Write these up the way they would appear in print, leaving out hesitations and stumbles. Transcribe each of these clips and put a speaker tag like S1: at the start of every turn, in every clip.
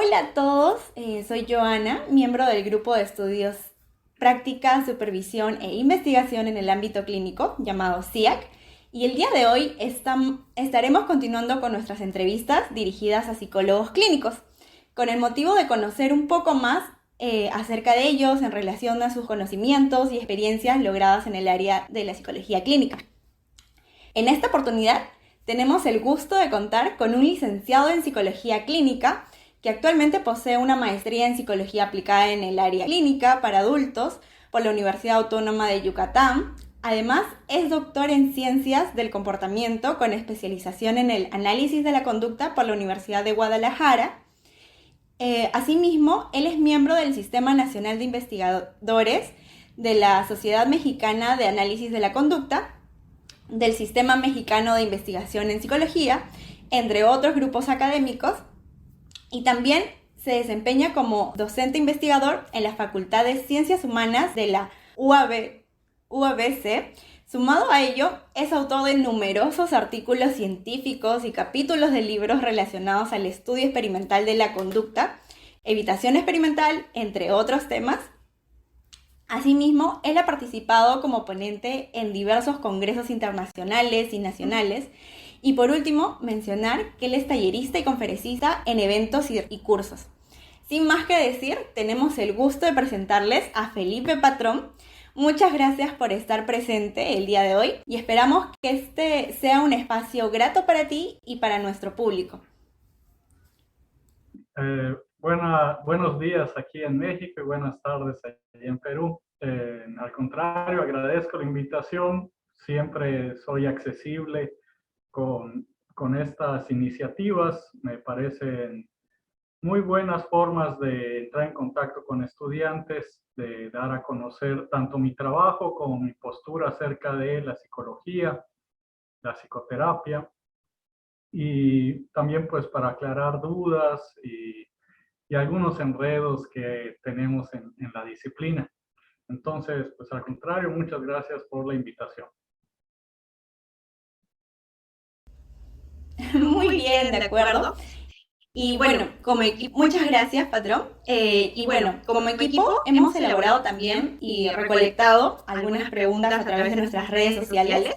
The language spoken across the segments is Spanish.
S1: Hola a todos, soy Joana, miembro del grupo de estudios Práctica, Supervisión e Investigación en el ámbito clínico, llamado CIAC, y el día de hoy estaremos continuando con nuestras entrevistas dirigidas a psicólogos clínicos, con el motivo de conocer un poco más acerca de ellos en relación a sus conocimientos y experiencias logradas en el área de la psicología clínica. En esta oportunidad tenemos el gusto de contar con un licenciado en psicología clínica que actualmente posee una maestría en psicología aplicada en el área clínica para adultos por la Universidad Autónoma de Yucatán. Además, es doctor en ciencias del comportamiento con especialización en el análisis de la conducta por la Universidad de Guadalajara. Asimismo, él es miembro del Sistema Nacional de Investigadores de la Sociedad Mexicana de Análisis de la Conducta, del Sistema Mexicano de Investigación en Psicología, entre otros grupos académicos, y también se desempeña como docente investigador en la Facultad de Ciencias Humanas de la UABC. Sumado a ello, es autor de numerosos artículos científicos y capítulos de libros relacionados al estudio experimental de la conducta, evitación experimental, entre otros temas. Asimismo, él ha participado como ponente en diversos congresos internacionales y nacionales. Y por último, mencionar que él es tallerista y conferencista en eventos y cursos. Sin más que decir, tenemos el gusto de presentarles a Felipe Patrón. Muchas gracias por estar presente el día de hoy y esperamos que este sea un espacio grato para ti y para nuestro público.
S2: Buenos días aquí en México y buenas tardes allí en Perú. Al contrario, agradezco la invitación. Siempre soy accesible con estas iniciativas. Me parecen muy buenas formas de entrar en contacto con estudiantes, de dar a conocer tanto mi trabajo como mi postura acerca de la psicología, la psicoterapia, y también pues para aclarar dudas y algunos enredos que tenemos en la disciplina. Entonces, pues al contrario, muchas gracias por la invitación.
S1: Muy bien, de acuerdo. Y bueno, como equipo, muchas gracias, patrón. Y bueno, como equipo hemos elaborado también y recolectado algunas preguntas a través de nuestras redes sociales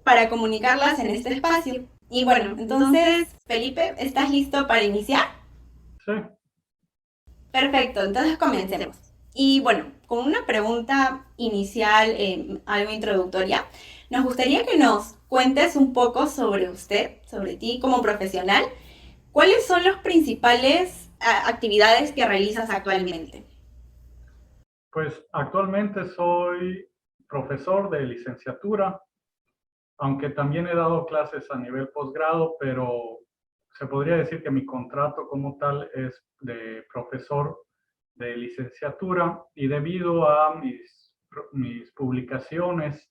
S1: para comunicarlas en este espacio. Y bueno, entonces, Felipe, ¿estás listo para iniciar?
S2: Sí.
S1: Perfecto, entonces comencemos. Y bueno, con una pregunta inicial, algo introductoria, nos gustaría que nos cuentes un poco sobre usted, sobre ti como profesional. ¿Cuáles son las principales actividades que realizas actualmente?
S2: Pues actualmente soy profesor de licenciatura, aunque también he dado clases a nivel posgrado, pero se podría decir que mi contrato como tal es de profesor de licenciatura, y debido a mis publicaciones,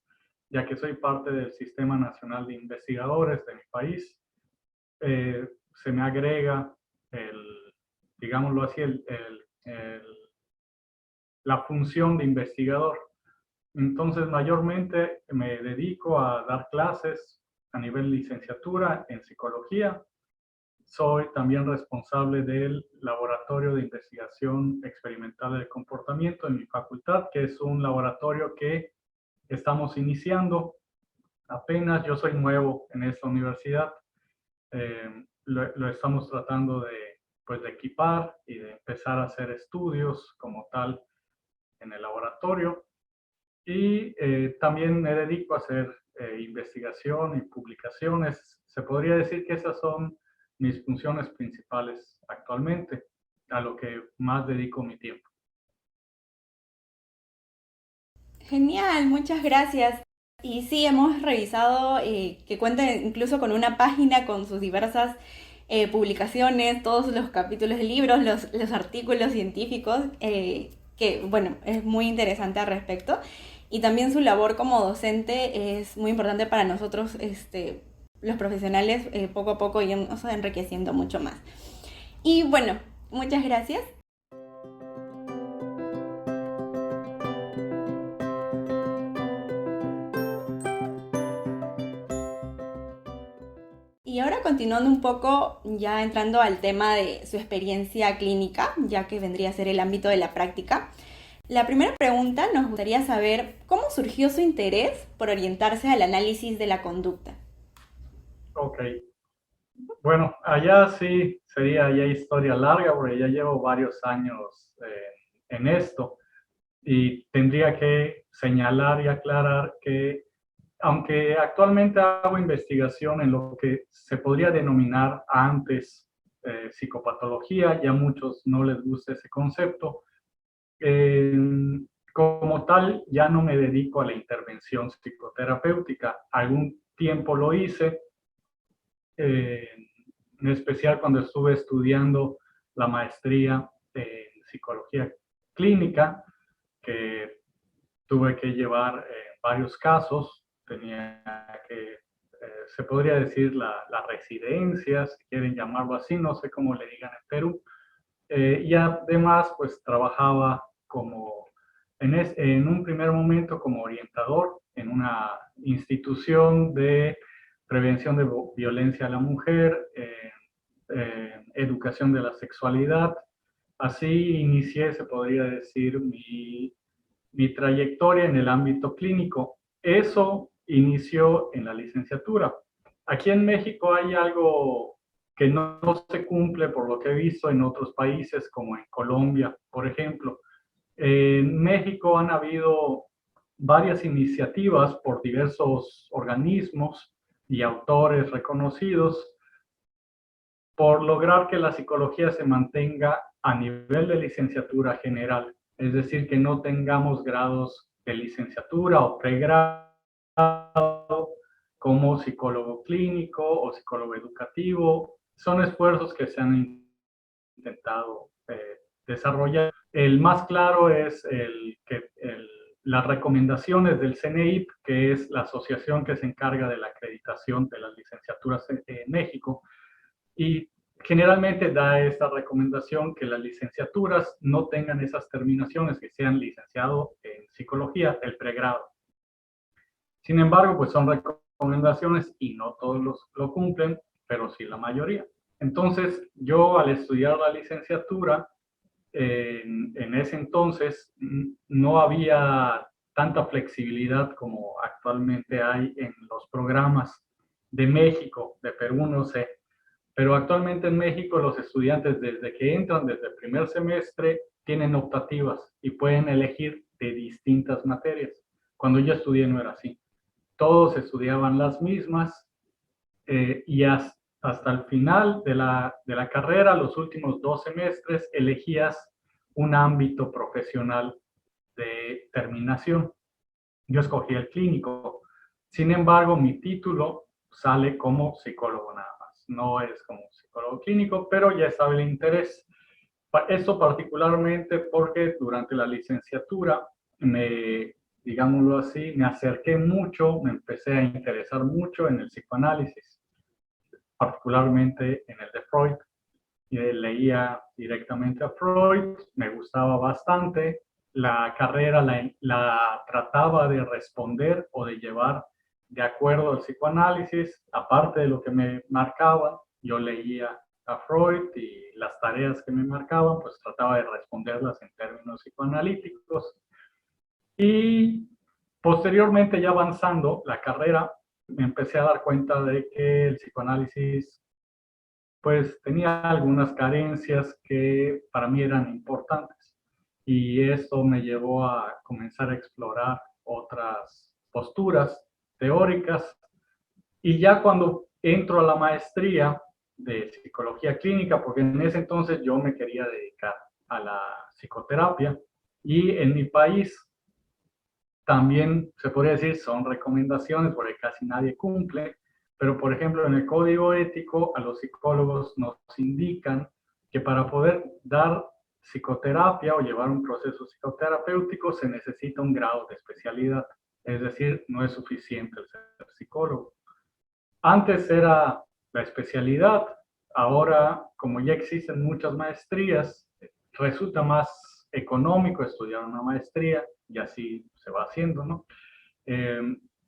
S2: ya que soy parte del Sistema Nacional de Investigadores de mi país, se me agrega digámoslo así, la función de investigador. Entonces, mayormente me dedico a dar clases a nivel licenciatura en psicología. Soy también responsable del Laboratorio de Investigación Experimental del Comportamiento en mi facultad, que es un laboratorio que estamos iniciando. Apenas yo soy nuevo en esta universidad. Lo estamos tratando pues, de equipar y de empezar a hacer estudios como tal en el laboratorio. Y también me dedico a hacer investigación y publicaciones. Se podría decir que esas son mis funciones principales actualmente, a lo que más dedico mi tiempo.
S1: Genial, muchas gracias. Y sí, hemos revisado que cuenta incluso con una página con sus diversas publicaciones, todos los capítulos de libros, los artículos científicos, que bueno, es muy interesante al respecto. Y también su labor como docente es muy importante para nosotros, los profesionales, poco a poco irnos enriqueciendo mucho más. Y bueno, muchas gracias. Y ahora continuando un poco, ya entrando al tema de su experiencia clínica, ya que vendría a ser el ámbito de la práctica. La primera pregunta nos gustaría saber cómo surgió su interés por orientarse al análisis de la conducta.
S2: Ok, bueno, allá sí sería ya historia larga porque ya llevo varios años en esto y tendría que señalar y aclarar que aunque actualmente hago investigación en lo que se podría denominar antes psicopatología, ya a muchos no les gusta ese concepto, eh, como tal ya no me dedico a la intervención psicoterapéutica. Algún tiempo lo hice, eh, en especial cuando estuve estudiando la maestría en psicología clínica, que tuve que llevar varios casos, tenía que, se podría decir la residencia, si quieren llamarlo así, no sé cómo le digan en Perú, y además pues trabajaba como, en un primer momento como orientador en una institución de prevención de violencia a la mujer, educación de la sexualidad. Así inicié, se podría decir, mi trayectoria en el ámbito clínico. Eso inició en la licenciatura. Aquí en México hay algo que no se cumple por lo que he visto en otros países, como en Colombia, por ejemplo. En México han habido varias iniciativas por diversos organismos y autores reconocidos por lograr que la psicología se mantenga a nivel de licenciatura general, es decir, que no tengamos grados de licenciatura o pregrado como psicólogo clínico o psicólogo educativo. Son esfuerzos que se han intentado desarrollar. El más claro es las recomendaciones del CNIP, que es la asociación que se encarga de la acreditación de las licenciaturas en México, y generalmente da esta recomendación que las licenciaturas no tengan esas terminaciones, que sean licenciado en psicología, el pregrado. Sin embargo, pues son recomendaciones y no todos lo cumplen, pero sí la mayoría. Entonces, yo al estudiar la licenciatura, en ese entonces no había tanta flexibilidad como actualmente hay en los programas de México, de Perú no sé, pero actualmente en México los estudiantes desde que entran, desde el primer semestre, tienen optativas y pueden elegir de distintas materias. Cuando yo estudié no era así. Todos estudiaban las mismas y hasta el final de la carrera, los últimos 2 semestres, elegías un ámbito profesional de terminación. Yo escogí el clínico. Sin embargo, mi título sale como psicólogo nada más. No es como psicólogo clínico, pero ya estaba el interés. Esto particularmente porque durante la licenciatura digámoslo así, me acerqué mucho, me empecé a interesar mucho en el psicoanálisis, particularmente en el de Freud. Y leía directamente a Freud, me gustaba bastante. La carrera la trataba de responder o de llevar de acuerdo al psicoanálisis, aparte de lo que me marcaba, yo leía a Freud y las tareas que me marcaban, pues trataba de responderlas en términos psicoanalíticos. Y posteriormente, ya avanzando la carrera, me empecé a dar cuenta de que el psicoanálisis pues tenía algunas carencias que para mí eran importantes. Y esto me llevó a comenzar a explorar otras posturas teóricas. Y ya cuando entro a la maestría de psicología clínica, porque en ese entonces yo me quería dedicar a la psicoterapia, y en mi país también se podría decir son recomendaciones porque casi nadie cumple, pero por ejemplo en el código ético a los psicólogos nos indican que para poder dar psicoterapia o llevar un proceso psicoterapéutico se necesita un grado de especialidad, es decir, no es suficiente el ser psicólogo. Antes era la especialidad, ahora como ya existen muchas maestrías, resulta más económico estudiar una maestría y así se va haciendo, ¿no? Eh,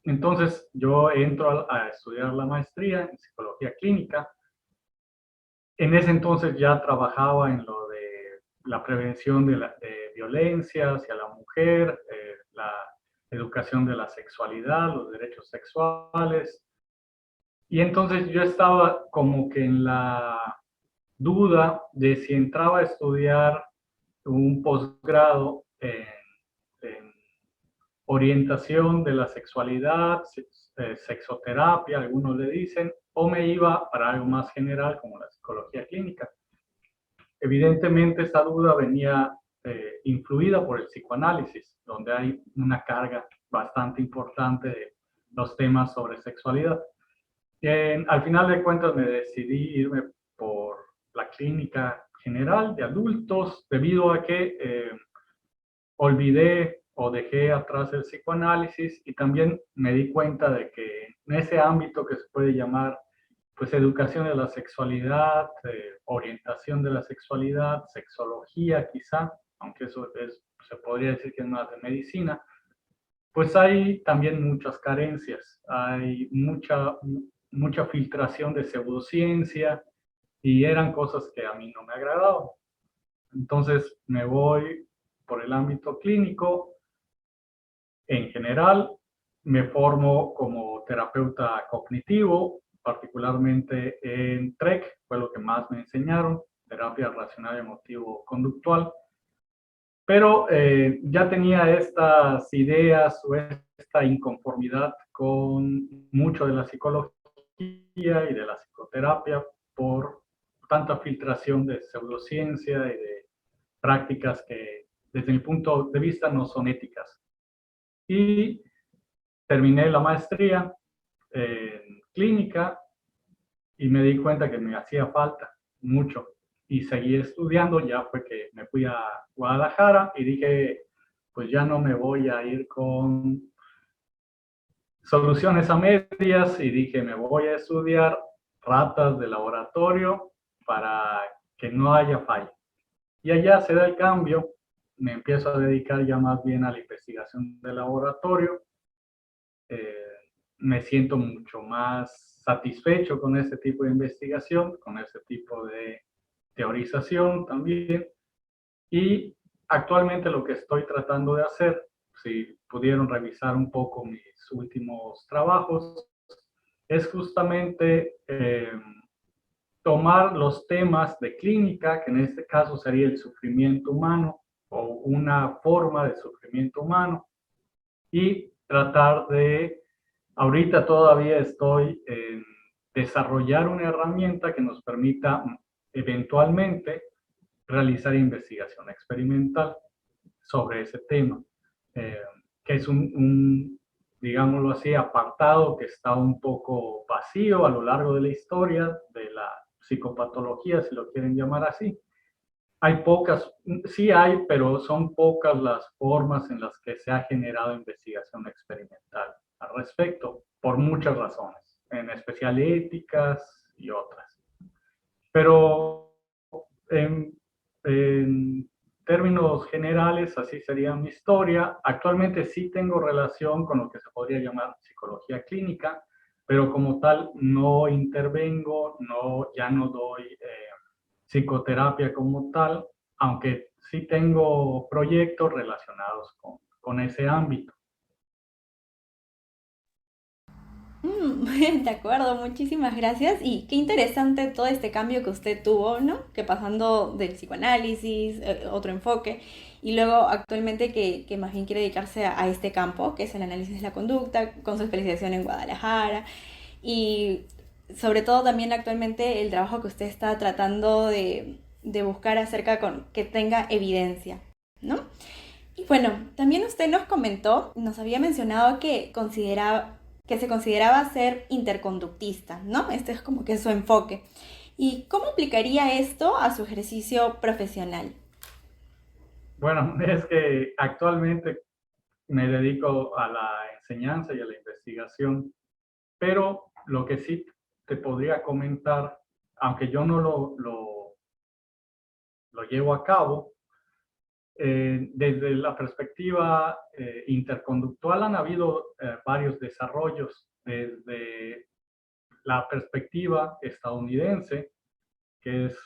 S2: Entonces yo entro a estudiar la maestría en psicología clínica. En ese entonces ya trabajaba en lo de la prevención de violencia hacia la mujer, la educación de la sexualidad, los derechos sexuales. Y entonces yo estaba como que en la duda de si entraba a estudiar un posgrado en orientación de la sexualidad, sexoterapia, algunos le dicen, o me iba para algo más general como la psicología clínica. Evidentemente esta duda venía influida por el psicoanálisis, donde hay una carga bastante importante de los temas sobre sexualidad. Al final de cuentas me decidí irme por la clínica general de adultos debido a que olvidé o dejé atrás el psicoanálisis y también me di cuenta de que en ese ámbito que se puede llamar pues educación de la sexualidad, orientación de la sexualidad, sexología quizá, aunque eso se podría decir que es más de medicina, pues hay también muchas carencias, hay mucha filtración de pseudociencia y eran cosas que a mí no me agradaban. Entonces me voy por el ámbito clínico. En general, me formo como terapeuta cognitivo, particularmente en TREC, fue lo que más me enseñaron, terapia racional emotivo conductual. Pero ya tenía estas ideas o esta inconformidad con mucho de la psicología y de la psicoterapia por tanta filtración de pseudociencia y de prácticas que desde mi punto de vista no son éticas. Y terminé la maestría en clínica y me di cuenta que me hacía falta mucho y seguí estudiando. Ya fue que me fui a Guadalajara y dije, pues ya no me voy a ir con soluciones a medias y dije, me voy a estudiar ratas de laboratorio para que no haya falla. Y allá se da el cambio, me empiezo a dedicar ya más bien a la investigación de laboratorio. Me siento mucho más satisfecho con este tipo de investigación, con este tipo de teorización también. Y actualmente lo que estoy tratando de hacer, si pudieron revisar un poco mis últimos trabajos, es justamente tomar los temas de clínica, que en este caso sería el sufrimiento humano o una forma de sufrimiento humano, y tratar de, ahorita todavía estoy en desarrollar una herramienta que nos permita eventualmente realizar investigación experimental sobre ese tema, eh, que es digámoslo así, apartado que está un poco vacío a lo largo de la historia de la psicopatología, si lo quieren llamar así. Hay pocas, sí hay, pero son pocas las formas en las que se ha generado investigación experimental al respecto, por muchas razones, en especial éticas y otras. Pero en términos generales, así sería mi historia. Actualmente sí tengo relación con lo que se podría llamar psicología clínica, pero como tal no intervengo, ya no doy psicoterapia como tal, aunque sí tengo proyectos relacionados con ese ámbito.
S1: De acuerdo, muchísimas gracias. Y qué interesante todo este cambio que usted tuvo, ¿no? Que pasando del psicoanálisis, otro enfoque, y luego actualmente que más bien quiere dedicarse a este campo, que es el análisis de la conducta, con su especialización en Guadalajara. Y sobre todo también actualmente el trabajo que usted está tratando de buscar acerca con que tenga evidencia, ¿no? Y bueno, también usted nos comentó, nos había mencionado que se consideraba ser interconductista, ¿no? Este es como que su enfoque. ¿Y cómo aplicaría esto a su ejercicio profesional?
S2: Bueno, es que actualmente me dedico a la enseñanza y a la investigación, pero lo que sí te podría comentar, aunque yo no lo llevo a cabo, Desde la perspectiva interconductual han habido varios desarrollos. Desde la perspectiva estadounidense, que es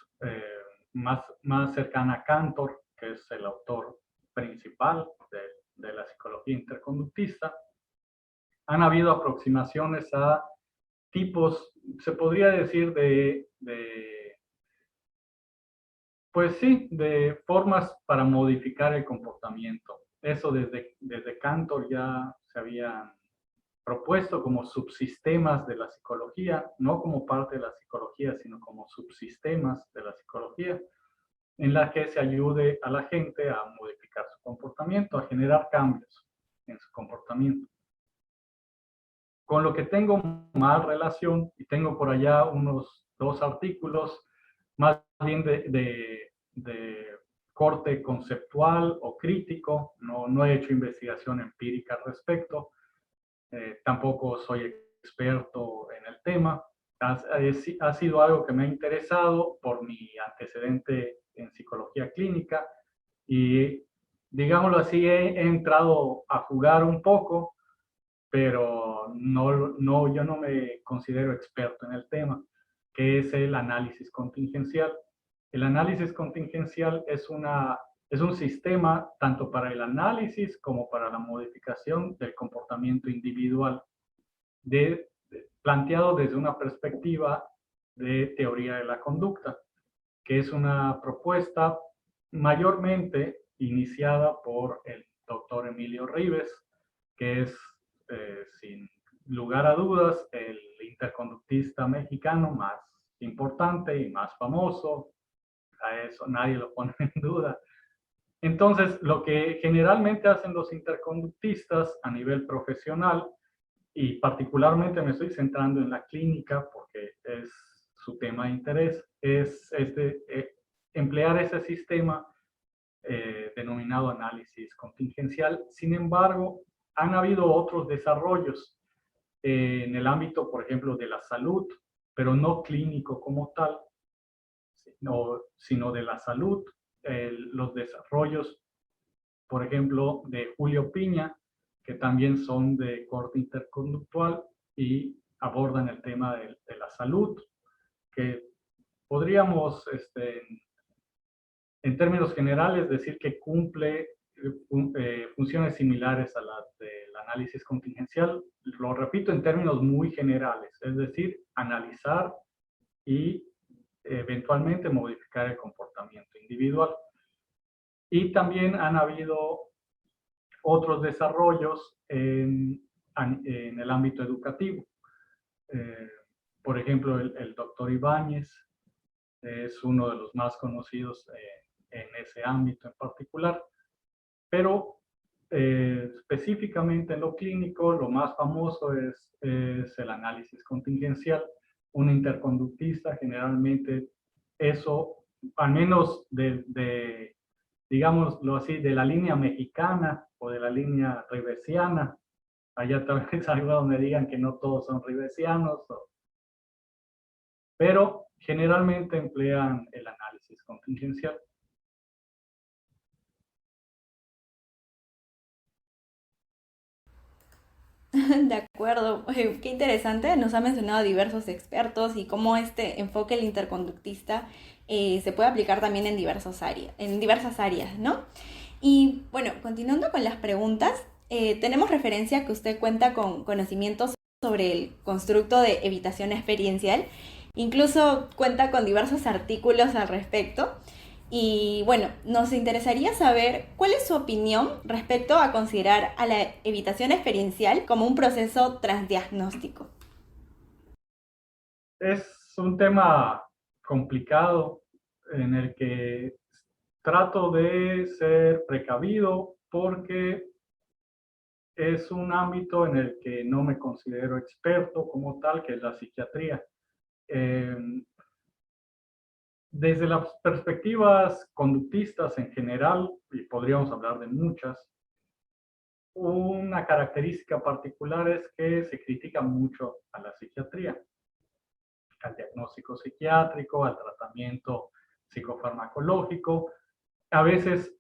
S2: más cercana a Cantor, que es el autor principal de la psicología interconductista, han habido aproximaciones a tipos, se podría decir, pues sí, de formas para modificar el comportamiento. Eso desde Cantor ya se habían propuesto como subsistemas de la psicología, no como parte de la psicología, sino como subsistemas de la psicología, en la que se ayude a la gente a modificar su comportamiento, a generar cambios en su comportamiento. Con lo que tengo más relación, y tengo por allá unos 2 artículos, más bien de corte conceptual o crítico, no he hecho investigación empírica al respecto, tampoco soy experto en el tema. Ha sido algo que me ha interesado por mi antecedente en psicología clínica y, digámoslo así, he entrado a jugar un poco, pero yo no me considero experto en el tema, que es el análisis contingencial. El análisis contingencial es un sistema tanto para el análisis como para la modificación del comportamiento individual, planteado desde una perspectiva de teoría de la conducta, que es una propuesta mayormente iniciada por el doctor Emilio Ribes, que es, sin lugar a dudas, el interconductista mexicano más importante y más famoso. A eso nadie lo pone en duda. Entonces, lo que generalmente hacen los interconductistas a nivel profesional, y particularmente me estoy centrando en la clínica porque es su tema de interés, es emplear ese sistema denominado análisis contingencial. Sin embargo, han habido otros desarrollos en el ámbito, por ejemplo, de la salud, pero no clínico como tal, sino de la salud. Los desarrollos, por ejemplo, de Julio Piña, que también son de corte interconductual y abordan el tema de la salud, que podríamos, en términos generales, decir que cumple funciones similares a las del análisis contingencial. Lo repito en términos muy generales, es decir, analizar y eventualmente modificar el comportamiento individual. Y también han habido otros desarrollos en el ámbito educativo. Por ejemplo, el doctor Ibáñez es uno de los más conocidos en ese ámbito en particular, pero específicamente en lo clínico, lo más famoso es el análisis contingencial. Un interconductista generalmente eso, al menos digámoslo así, de la línea mexicana o de la línea ribesiana, allá tal vez algo donde digan que no todos son ribesianos, pero generalmente emplean el análisis contingencial.
S1: De acuerdo, qué interesante. Nos ha mencionado diversos expertos y cómo este enfoque el interconductista se puede aplicar también en diversas áreas, ¿no? Y bueno, continuando con las preguntas, tenemos referencia que usted cuenta con conocimientos sobre el constructo de evitación experiencial, incluso cuenta con diversos artículos al respecto. Y bueno, nos interesaría saber cuál es su opinión respecto a considerar a la evitación experiencial como un proceso transdiagnóstico.
S2: Es un tema complicado en el que trato de ser precavido porque es un ámbito en el que no me considero experto como tal, que es la psiquiatría. Eh, Desde las perspectivas conductistas en general, y podríamos hablar de muchas, una característica particular es que se critica mucho a la psiquiatría, al diagnóstico psiquiátrico, al tratamiento psicofarmacológico. A veces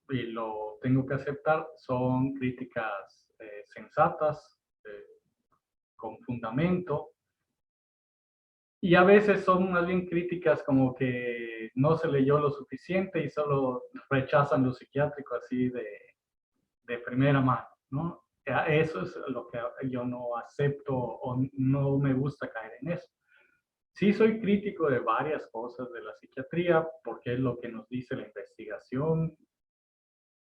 S2: y lo tengo que aceptar, son críticas sensatas, con fundamento, y a veces son más bien críticas como que no se leyó lo suficiente y solo rechazan lo psiquiátrico así de primera mano, ¿no? Eso es lo que yo no acepto o no me gusta caer en eso. Sí soy crítico de varias cosas de la psiquiatría porque es lo que nos dice la investigación,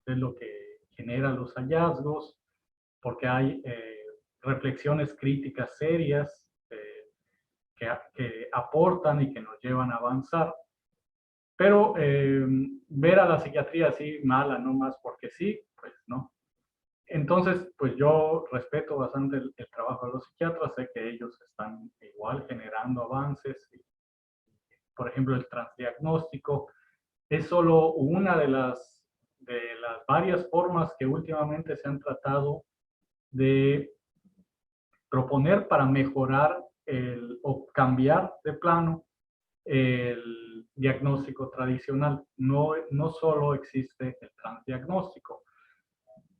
S2: es lo que genera los hallazgos, porque hay reflexiones críticas serias que aportan y que nos llevan a avanzar. Pero ver a la psiquiatría así mala, no más porque sí, pues no. Entonces, pues yo respeto bastante el trabajo de los psiquiatras, sé que ellos están igual generando avances. Por ejemplo, el transdiagnóstico es solo una de las varias formas que últimamente se han tratado de proponer para mejorar o cambiar de plano el diagnóstico tradicional. No solo existe el transdiagnóstico.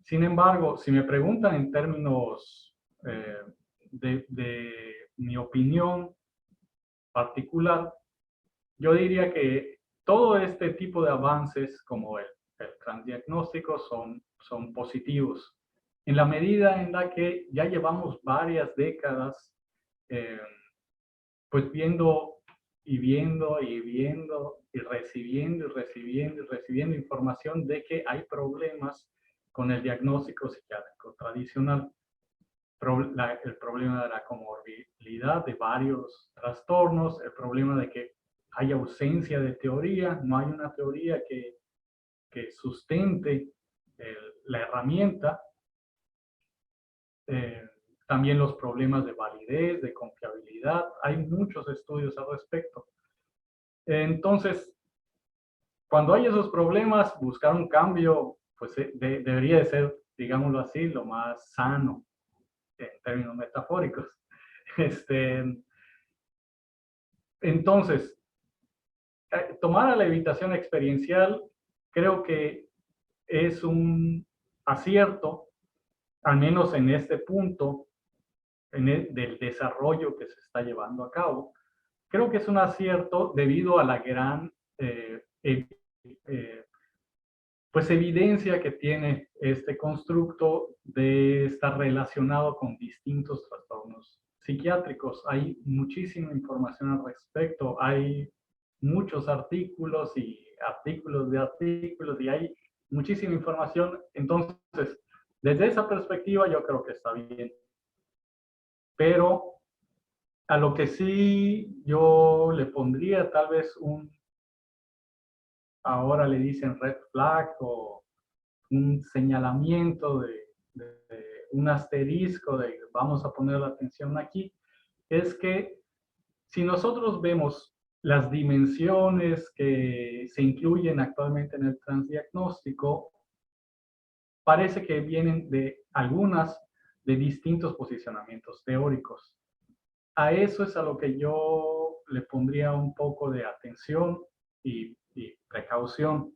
S2: Sin embargo, si me preguntan en términos eh, de mi opinión particular, yo diría que todo este tipo de avances como el transdiagnóstico son positivos en la medida en la que ya llevamos varias décadas eh, pues viendo y viendo y viendo y recibiendo y recibiendo y recibiendo información de que hay problemas con el diagnóstico psiquiátrico tradicional. El problema de la comorbilidad de varios trastornos, el problema de que hay ausencia de teoría, no hay una teoría que sustente la herramienta, eh, también los problemas de validez, de confiabilidad, hay muchos estudios al respecto. Entonces, cuando hay esos problemas, buscar un cambio, pues debería de ser, digámoslo así, lo más sano en términos metafóricos. Entonces, tomar a la evitación experiencial creo que es un acierto, al menos en este punto del desarrollo que se está llevando a cabo. Creo que es un acierto debido a la gran pues evidencia que tiene este constructo de estar relacionado con distintos trastornos psiquiátricos. Hay muchísima información al respecto, hay muchos artículos y artículos de artículos y hay muchísima información. Entonces, desde esa perspectiva yo creo que está bien. Pero a lo que sí yo le pondría tal vez ahora le dicen red flag o un señalamiento de un asterisco de vamos a poner la atención aquí, es que si nosotros vemos las dimensiones que se incluyen actualmente en el transdiagnóstico, parece que vienen de algunas de distintos posicionamientos teóricos. A eso es a lo que yo le pondría un poco de atención y precaución.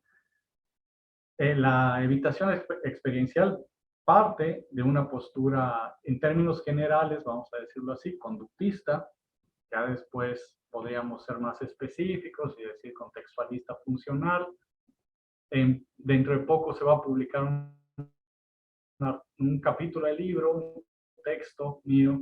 S2: La evitación experiencial parte de una postura, en términos generales, vamos a decirlo así, conductista. Ya después podríamos ser más específicos y decir contextualista funcional. Dentro de poco se va a publicar un capítulo del libro, un texto mío,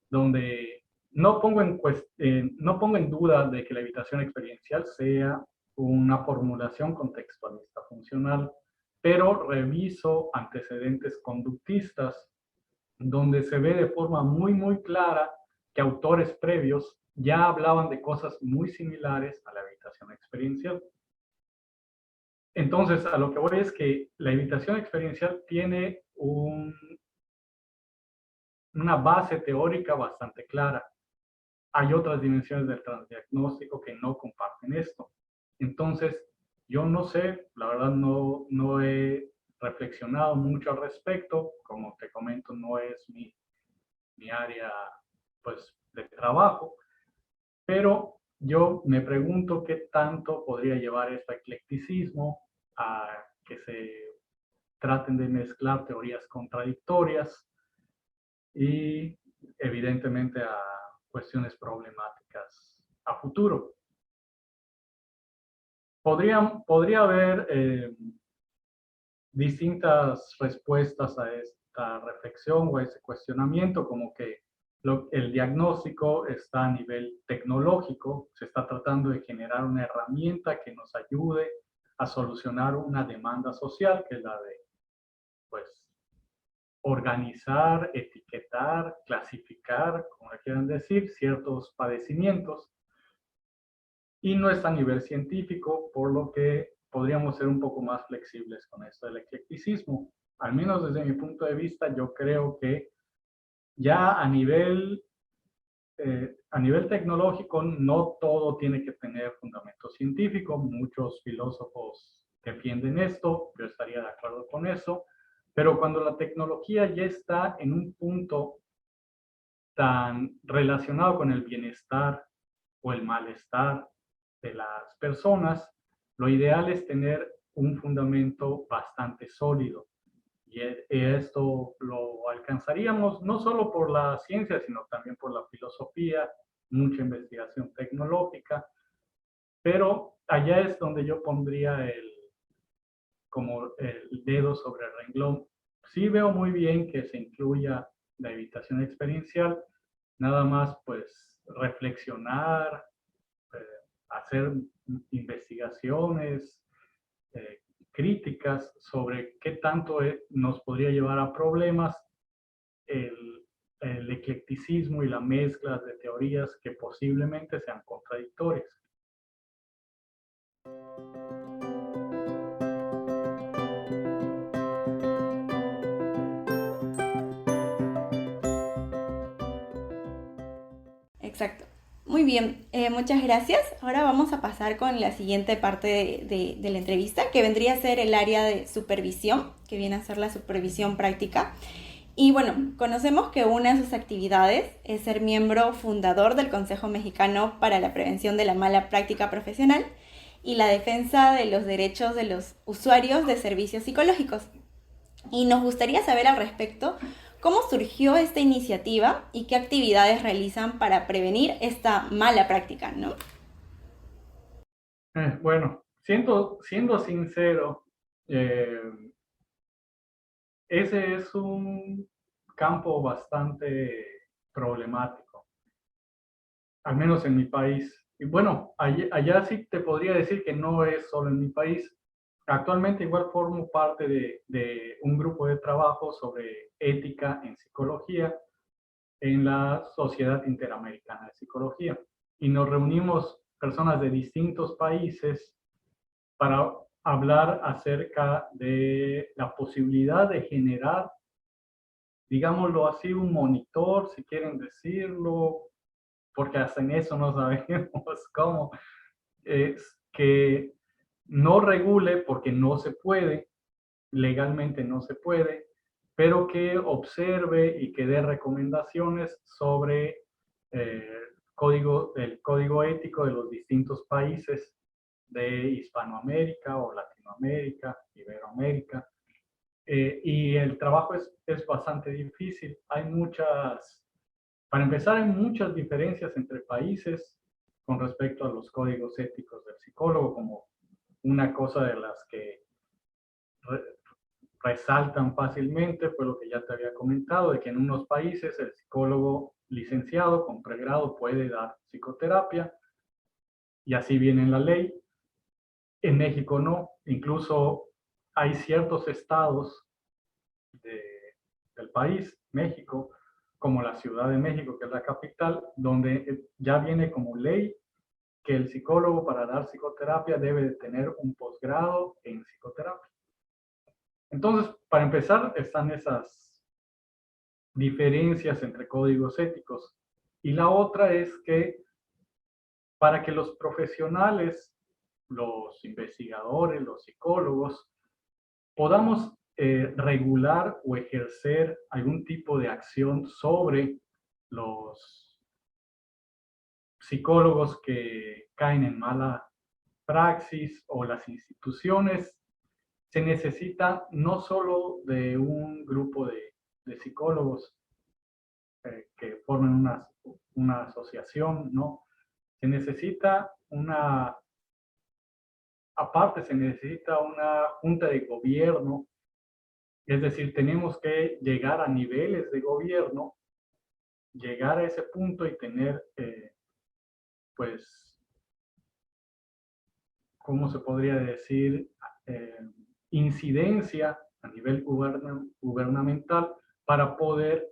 S2: donde no pongo en duda de que la evitación experiencial sea una formulación contextualista funcional, pero reviso antecedentes conductistas donde se ve de forma muy clara que autores previos ya hablaban de cosas muy similares a la evitación experiencial. Entonces, a lo que voy es que la evitación experiencial tiene una base teórica bastante clara. Hay otras dimensiones del transdiagnóstico que no comparten esto. Entonces, yo no sé, la verdad no he reflexionado mucho al respecto. Como te comento, no es mi área pues, de trabajo, pero yo me pregunto qué tanto podría llevar este eclecticismo a que se traten de mezclar teorías contradictorias y evidentemente a cuestiones problemáticas a futuro. Podría haber distintas respuestas a esta reflexión o a ese cuestionamiento, como que el diagnóstico está a nivel tecnológico, se está tratando de generar una herramienta que nos ayude a solucionar una demanda social, que es la de, pues, organizar, etiquetar, clasificar, como le quieran decir, ciertos padecimientos, y no está a nivel científico, por lo que podríamos ser un poco más flexibles con esto del eclecticismo. Al menos desde mi punto de vista, yo creo que ya a nivel tecnológico no todo tiene que tener fundamento científico. Muchos filósofos defienden esto, yo estaría de acuerdo con eso, pero cuando la tecnología ya está en un punto tan relacionado con el bienestar o el malestar de las personas, lo ideal es tener un fundamento bastante sólido. Y esto lo alcanzaríamos no solo por la ciencia, sino también por la filosofía, mucha investigación tecnológica, pero allá es donde yo pondría como el dedo sobre el renglón. Sí veo muy bien que se incluya la evitación experiencial, nada más pues reflexionar, eh, hacer investigaciones críticas sobre qué tanto nos podría llevar a problemas el eclecticismo y la mezcla de teorías que posiblemente sean contradictorias.
S1: Exacto. Muy bien, muchas gracias. Ahora vamos a pasar con la siguiente parte de la entrevista, que vendría a ser el área de supervisión, que viene a ser la supervisión práctica. Y bueno, conocemos que una de sus actividades es ser miembro fundador del Consejo Mexicano para la Prevención de la Mala Práctica Profesional y la defensa de los derechos de los usuarios de servicios psicológicos. Y nos gustaría saber al respecto cómo surgió esta iniciativa y qué actividades realizan para prevenir esta mala práctica, ¿no?
S2: Bueno, siendo sincero, eh, ese es un campo bastante problemático, al menos en mi país. Y bueno, allá sí te podría decir que no es solo en mi país. Actualmente igual formo parte de un grupo de trabajo sobre ética en psicología en la Sociedad Interamericana de Psicología. Y nos reunimos personas de distintos países para hablar acerca de la posibilidad de generar, digámoslo así, un monitor, si quieren decirlo, porque hasta en eso no sabemos cómo, es que no regule porque no se puede, legalmente no se puede, pero que observe y que dé recomendaciones sobre el código ético de los distintos países de Hispanoamérica o Latinoamérica, Iberoamérica. Y el trabajo es bastante difícil. Para empezar, hay muchas diferencias entre países con respecto a los códigos éticos del psicólogo, como una cosa de las que resaltan fácilmente fue lo que ya te había comentado, de que en unos países el psicólogo licenciado con pregrado puede dar psicoterapia y así viene en la ley. En México no, incluso hay ciertos estados del país, México, como la Ciudad de México, que es la capital, donde ya viene como ley que el psicólogo para dar psicoterapia debe de tener un posgrado en psicoterapia. Entonces, para empezar, están esas diferencias entre códigos éticos. Y la otra es que para que los profesionales, los investigadores, los psicólogos, podamos regular o ejercer algún tipo de acción sobre los psicólogos que caen en mala praxis o las instituciones se necesita no solo de un grupo de psicólogos que formen una asociación, ¿no? Se necesita aparte se necesita una junta de gobierno, es decir, tenemos que llegar a niveles de gobierno, llegar a ese punto y tener, pues, ¿cómo se podría decir? Eh, Incidencia a nivel gubernamental para poder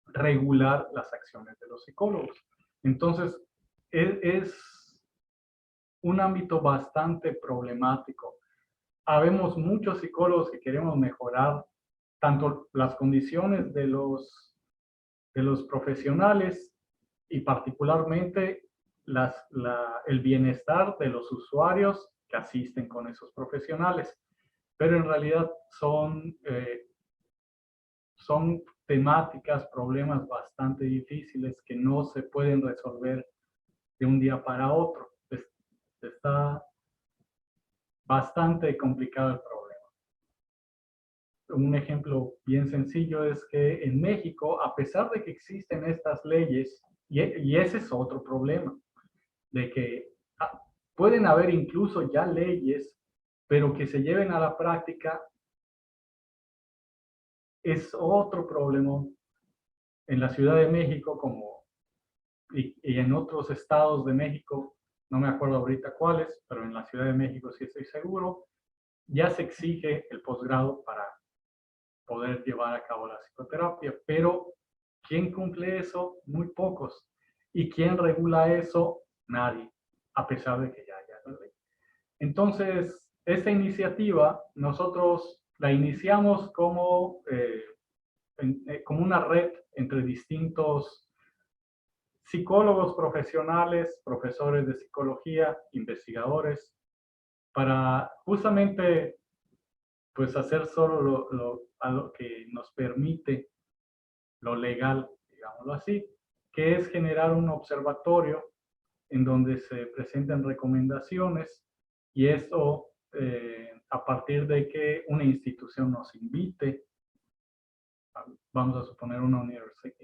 S2: regular las acciones de los psicólogos. Entonces, es un ámbito bastante problemático. Habemos muchos psicólogos que queremos mejorar tanto las condiciones de los profesionales y particularmente el bienestar de los usuarios que asisten con esos profesionales. Pero en realidad son temáticas, problemas bastante difíciles que no se pueden resolver de un día para otro. Está bastante complicado el problema. Un ejemplo bien sencillo es que en México, a pesar de que existen estas leyes, y ese es otro problema, de que pueden haber incluso ya leyes, pero que se lleven a la práctica, es otro problema. En la Ciudad de México y en otros estados de México, no me acuerdo ahorita cuáles, pero en la Ciudad de México sí estoy seguro, ya se exige el posgrado para poder llevar a cabo la psicoterapia, pero ¿quién cumple eso? Muy pocos. ¿Y quién regula eso? Nadie, a pesar de que ya haya la ley. Entonces, esta iniciativa nosotros la iniciamos como una red entre distintos psicólogos profesionales, profesores de psicología, investigadores, para justamente pues hacer solo a lo que nos permite lo legal, digámoslo así, que es generar un observatorio en donde se presenten recomendaciones y eso a partir de que una institución nos invite, vamos a suponer una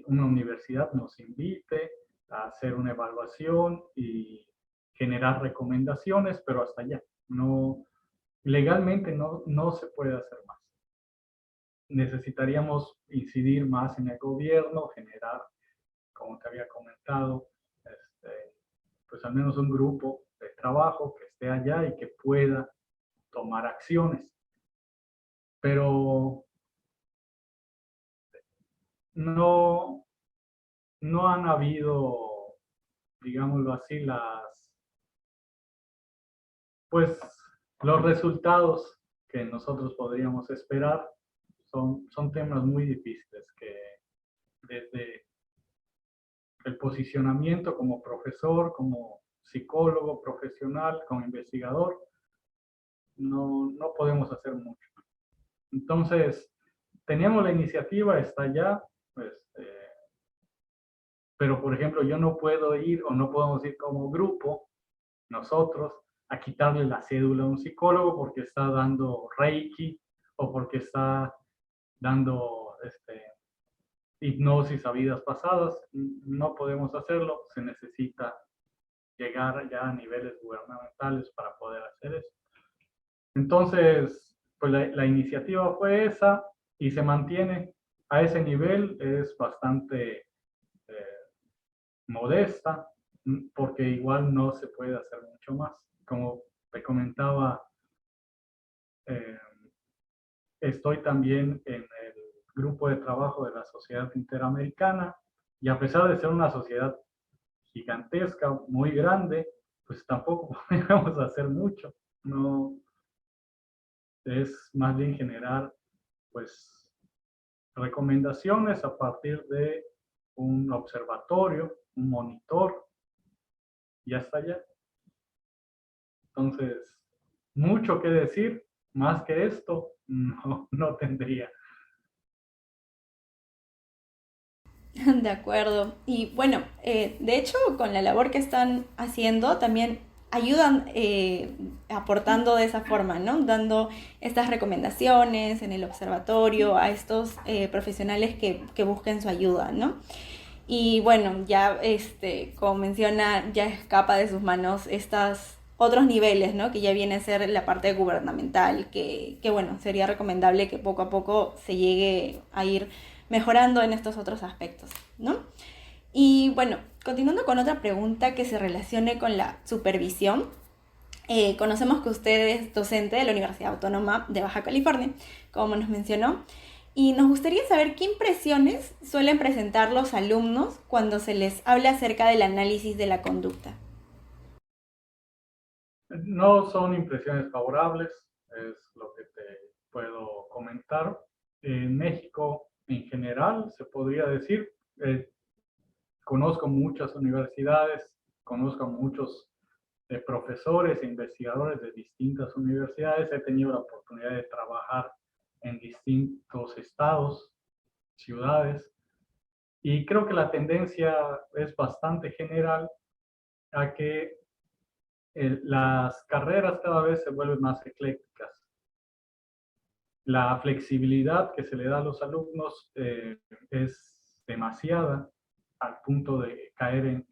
S2: universidad nos invite a hacer una evaluación y generar recomendaciones, pero hasta allá. No, legalmente no se puede hacer más. Necesitaríamos incidir más en el gobierno, generar, como te había comentado, pues al menos un grupo de trabajo que esté allá y que pueda tomar acciones. Pero no, no han habido, digámoslo así, pues los resultados que nosotros podríamos esperar son temas muy difíciles que desde el posicionamiento como profesor, como psicólogo profesional, como investigador, no podemos hacer mucho. Entonces, teníamos la iniciativa, está ya, pues, pero por ejemplo, yo no puedo ir o no podemos ir como grupo, nosotros, a quitarle la cédula a un psicólogo porque está dando Reiki o porque está dando hipnosis a vidas pasadas. No podemos hacerlo, se necesita llegar ya a niveles gubernamentales para poder hacer eso. Entonces, pues la iniciativa fue esa y se mantiene a ese nivel, es bastante modesta, porque igual no se puede hacer mucho más. Como te comentaba, eh, estoy también en el grupo de trabajo de la Sociedad Interamericana y a pesar de ser una sociedad gigantesca, muy grande, pues tampoco podemos hacer mucho. No, es más bien generar pues recomendaciones a partir de un observatorio, un monitor, y hasta allá. Entonces, mucho que decir, más que esto, no tendría.
S1: De acuerdo. Y bueno, de hecho, con la labor que están haciendo, también ayudan aportando de esa forma, ¿no? Dando estas recomendaciones en el observatorio a estos profesionales que busquen su ayuda, ¿no? Y bueno, ya, como menciona, ya escapa de sus manos estos otros niveles, ¿no? Que ya viene a ser la parte gubernamental, que bueno, sería recomendable que poco a poco se llegue a ir mejorando en estos otros aspectos, ¿no? Y bueno, continuando con otra pregunta que se relacione con la supervisión, conocemos que usted es docente de la Universidad Autónoma de Baja California, como nos mencionó, y nos gustaría saber qué impresiones suelen presentar los alumnos cuando se les habla acerca del análisis de la conducta.
S2: No son impresiones favorables, es lo que te puedo comentar. En México, en general, se podría decir, conozco muchas universidades, conozco muchos profesores e investigadores de distintas universidades. He tenido la oportunidad de trabajar en distintos estados, ciudades, y creo que la tendencia es bastante general a que las carreras cada vez se vuelven más eclécticas. La flexibilidad que se le da a los alumnos es demasiada al punto de caer en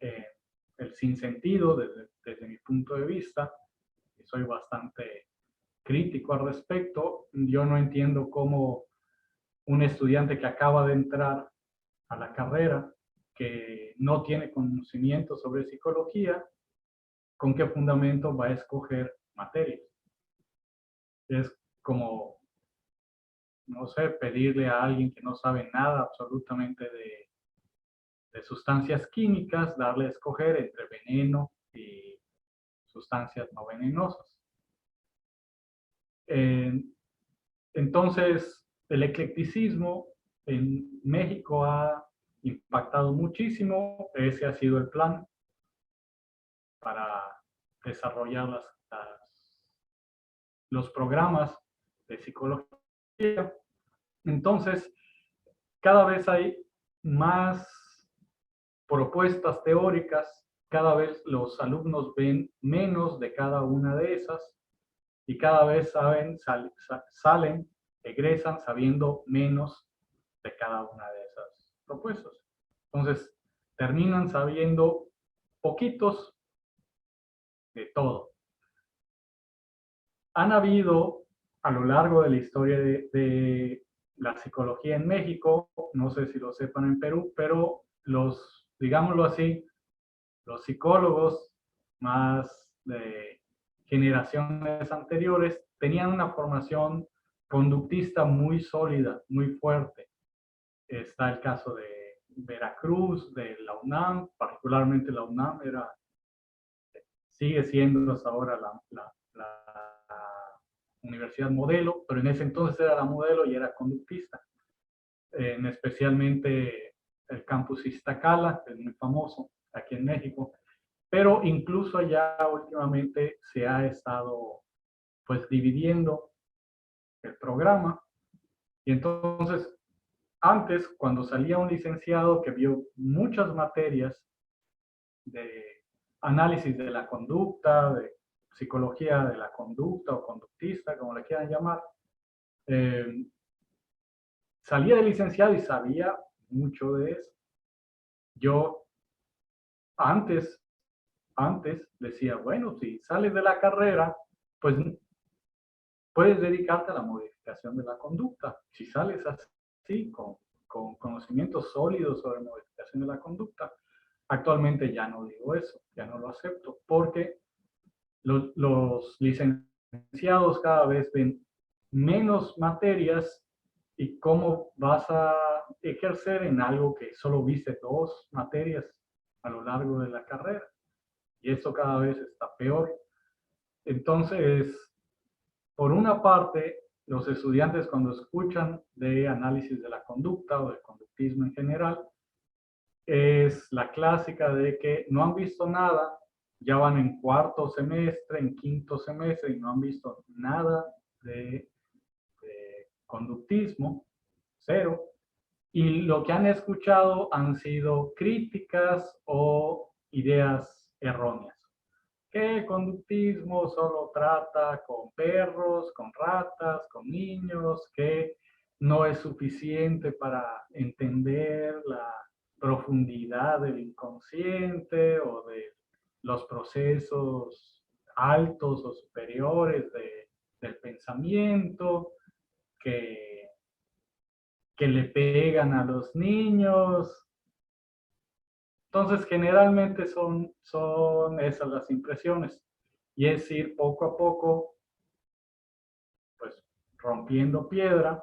S2: el sinsentido desde mi punto de vista. Soy bastante crítico al respecto. Yo no entiendo cómo un estudiante que acaba de entrar a la carrera, que no tiene conocimiento sobre psicología, con qué fundamento va a escoger materias. Es como, no sé, pedirle a alguien que no sabe nada absolutamente de sustancias químicas, darle a escoger entre veneno y sustancias no venenosas. Entonces, el eclecticismo en México ha impactado muchísimo. Ese ha sido el plan para desarrollar los programas de psicología. Entonces, cada vez hay más propuestas teóricas, cada vez los alumnos ven menos de cada una de esas y cada vez salen, egresan sabiendo menos de cada una de esas propuestas. Entonces, terminan sabiendo poquitos de todo. Han habido a lo largo de la historia de la psicología en México, no sé si lo sepan en Perú, pero digámoslo así, los psicólogos más de generaciones anteriores tenían una formación conductista muy sólida, muy fuerte. Está el caso de Veracruz, de la UNAM, particularmente la UNAM sigue siendo hasta ahora la universidad modelo, pero en ese entonces era la modelo y era conductista. Especialmente el campus Iztacala, que es muy famoso aquí en México, pero incluso allá últimamente se ha estado pues dividiendo el programa y entonces antes cuando salía un licenciado que vio muchas materias de análisis de la conducta, de psicología de la conducta o conductista, como le quieran llamar, eh, salía de licenciado y sabía mucho de eso. Yo antes, antes decía, bueno, si sales de la carrera, pues puedes dedicarte a la modificación de la conducta. Si sales así, con conocimientos sólidos sobre modificación de la conducta, actualmente ya no digo eso, ya no lo acepto, porque los licenciados cada vez ven menos materias y cómo vas a ejercer en algo que solo viste 2 materias a lo largo de la carrera. Y esto cada vez está peor. Entonces, por una parte, los estudiantes cuando escuchan de análisis de la conducta o de conductismo en general, es la clásica de que no han visto nada, ya van en 4.º semestre, en 5.º semestre y no han visto nada de conductismo, cero, y lo que han escuchado han sido críticas o ideas erróneas. que el conductismo solo trata con perros, con ratas, con niños, que no es suficiente para entender la profundidad del inconsciente o de los procesos altos o superiores del pensamiento, que, que le pegan a los niños. Entonces, generalmente son esas las impresiones. Y es ir poco a poco, pues, rompiendo piedra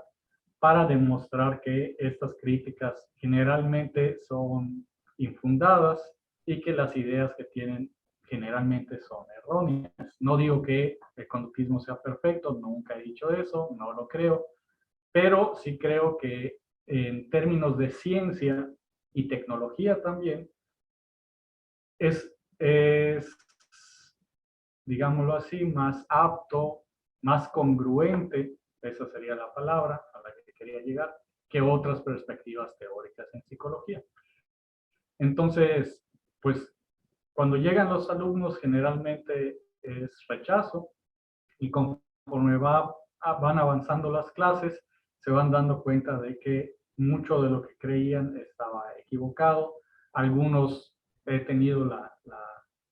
S2: para demostrar que estas críticas generalmente son infundadas y que las ideas que tienen generalmente son erróneas. No digo que el conductismo sea perfecto, nunca he dicho eso, no lo creo, pero sí creo que en términos de ciencia y tecnología también, es, digámoslo así, más apto, más congruente, esa sería la palabra a la que quería llegar, que otras perspectivas teóricas en psicología. Entonces, pues cuando llegan los alumnos generalmente es rechazo y conforme van avanzando las clases, se van dando cuenta de que mucho de lo que creían estaba equivocado. Algunos he tenido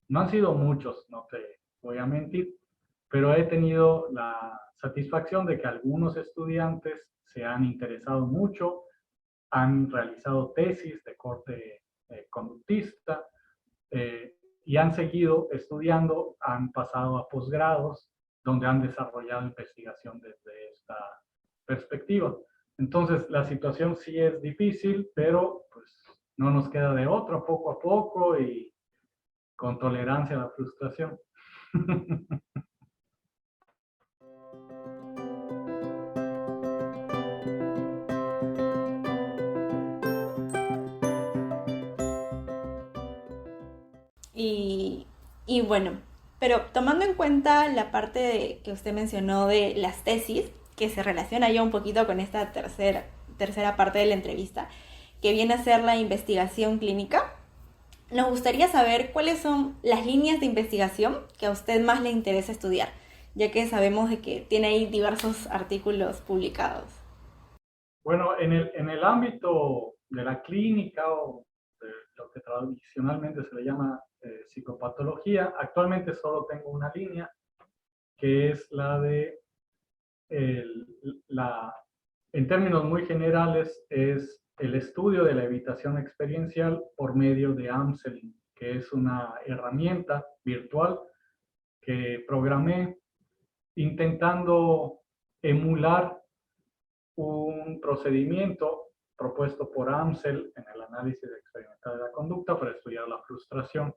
S2: no han sido muchos, no te voy a mentir, pero he tenido la satisfacción de que algunos estudiantes se han interesado mucho, han realizado tesis de corte conductista, y han seguido estudiando, han pasado a posgrados donde han desarrollado investigación desde esta perspectiva. Entonces, la situación sí es difícil, pero pues no nos queda de otra, poco a poco y con tolerancia a la frustración.
S1: Y, y bueno, pero tomando en cuenta la parte que usted mencionó de las tesis, que se relaciona ya un poquito con esta tercera parte de la entrevista, que viene a ser la investigación clínica, nos gustaría saber cuáles son las líneas de investigación que a usted más le interesa estudiar, ya que sabemos de que tiene ahí diversos artículos publicados.
S2: Bueno, en el ámbito de la clínica o de lo que tradicionalmente se le llama psicopatología, actualmente solo tengo una línea que es la de el, la, en términos muy generales, es el estudio de la evitación experiencial por medio de Amselin, que es una herramienta virtual que programé intentando emular un procedimiento propuesto por Amsel en el análisis experimental de la conducta para estudiar la frustración,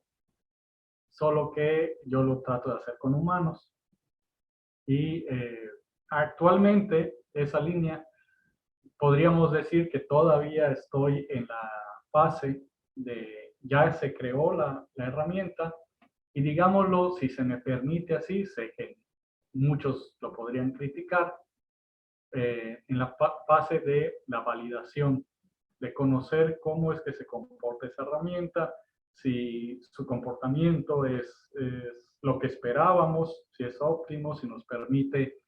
S2: solo que yo lo trato de hacer con humanos. Y actualmente esa línea podríamos decir que todavía estoy en la fase de ya se creó la herramienta y digámoslo, si se me permite así, sé que muchos lo podrían criticar, en la fase de la validación, de conocer cómo es que se comporta esa herramienta, si su comportamiento es lo que esperábamos, si es óptimo, si nos permite